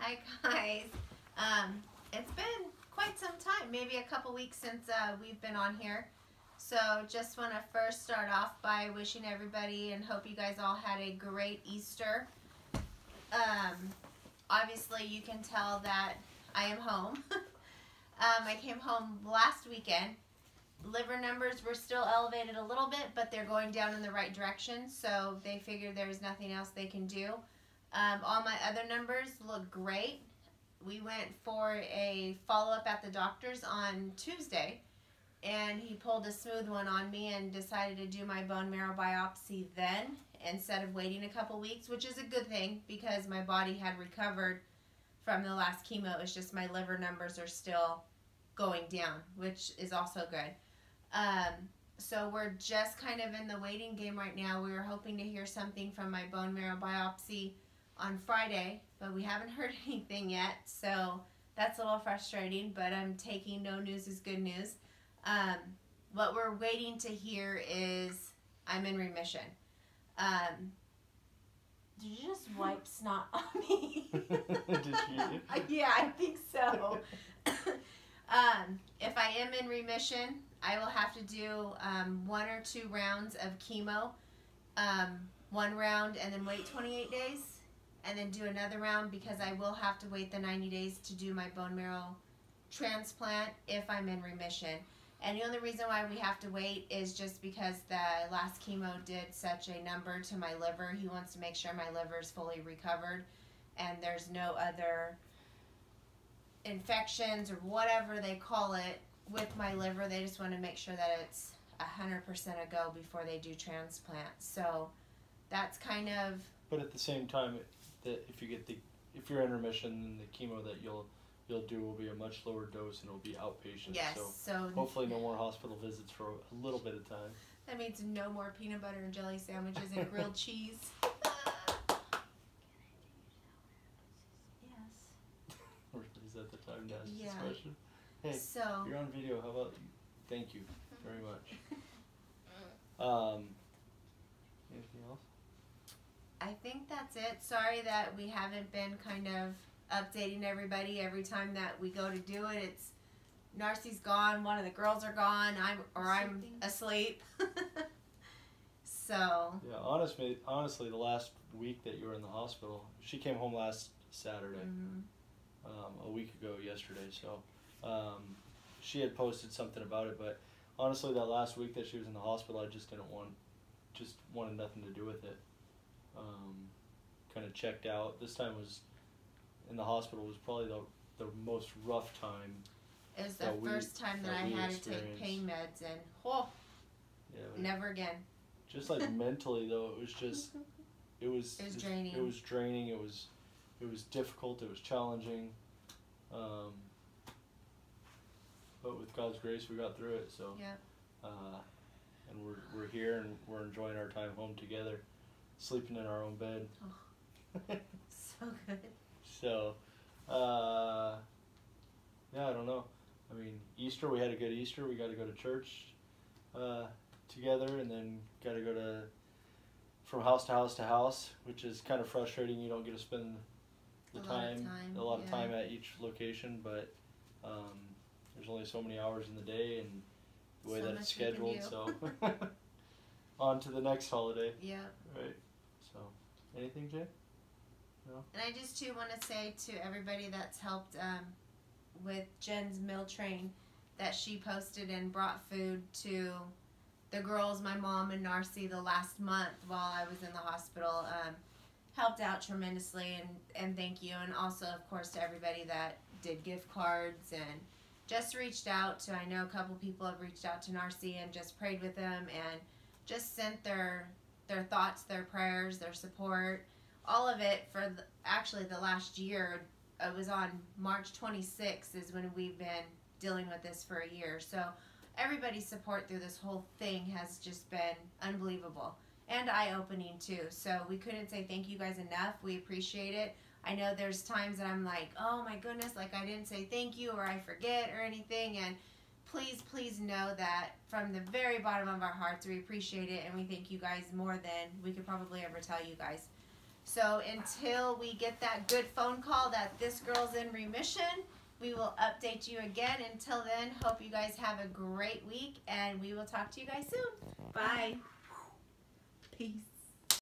Hi guys. It's been quite some time, maybe a couple weeks since we've been on here. So just want to first start off by wishing everybody and hope you guys all had a great Easter. Obviously you can tell that I am home. I came home last weekend. Liver numbers were still elevated a little bit, but they're going down in the right direction, so they figured there's nothing else they can do. All my other numbers look great. We went for a follow-up at the doctor's on Tuesday, and he pulled a smooth one on me and decided to do my bone marrow biopsy then instead of waiting a couple weeks, which is a good thing because my body had recovered from the last chemo. It's just my liver numbers are still going down, which is also good. So we're just kind of in the waiting game right now. We were hoping to hear something from my bone marrow biopsy on Friday, but we haven't heard anything yet, so that's a little frustrating, but I'm taking no news is good news. What we're waiting to hear is I'm in remission. Did you just wipe snot on me? Did you? Yeah, I think so. If I am in remission, I will have to do 1 or 2 rounds of chemo, 1 round and then wait 28 days, and then do another round because I will have to wait the 90 days to do my bone marrow transplant if I'm in remission. And the only reason why we have to wait is just because the last chemo did such a number to my liver. He wants to make sure my liver is fully recovered and there's no other infections or whatever they call it with my liver. They just want to make sure that it's 100% a go before they do transplant. So that's kind of. But at the same time, that if you're in remission, then the chemo that you'll do will be a much lower dose and it'll be outpatient. Yes. So hopefully no more hospital visits for a little bit of time. That means no more peanut butter and jelly sandwiches and grilled cheese. Is that the time to ask Yeah. this question? Hey, so you're on video. How about you? Thank you very much. Anything else? I think that's it. Sorry that we haven't been kind of updating everybody every time that we go to do it. It's Narcy's gone, one of the girls are gone, I'm asleep. So yeah, honestly, the last week that you were in the hospital, she came home last Saturday. Mm-hmm. A week ago yesterday, so she had posted something about it, but honestly that last week that she was in the hospital, I just wanted nothing to do with it. Kind of checked out. This time was in the hospital was probably the most rough time. It was the first time that I had to take pain meds, and never again. Just like mentally though, it was just it was draining. It was draining. It was difficult. It was challenging. But with God's grace, we got through it. So, and we're here and we're enjoying our time home together, sleeping in our own bed. Oh, so good. So, yeah, I don't know. I mean, Easter, we had a good Easter. We got to go to church together, and then got to go from house to house, which is kind of frustrating. You don't get to spend a lot of time at each location, but there's only so many hours in the day and the way that it's scheduled, so on to the next holiday. Yeah. Right. So, anything, Jay? No? And I just too want to say to everybody that's helped with Jen's meal train that she posted and brought food to the girls, my mom and Narcy, the last month while I was in the hospital. Helped out tremendously, and thank you. And also, of course, to everybody that did gift cards and just reached out to, I know a couple people have reached out to Narcy and just prayed with them and just sent their thoughts, their prayers, their support, all of it for actually the last year. It was on March 26th is when we've been dealing with this for a year. So everybody's support through this whole thing has just been unbelievable. And eye-opening too. So we couldn't say thank you guys enough. We appreciate it. I know there's times that I'm like, oh my goodness, like I didn't say thank you or I forget or anything. And please know that from the very bottom of our hearts, we appreciate it and we thank you guys more than we could probably ever tell you guys. So until we get that good phone call that this girl's in remission, we will update you again. Until then, hope you guys have a great week, and we will talk to you guys soon. Bye. Peace.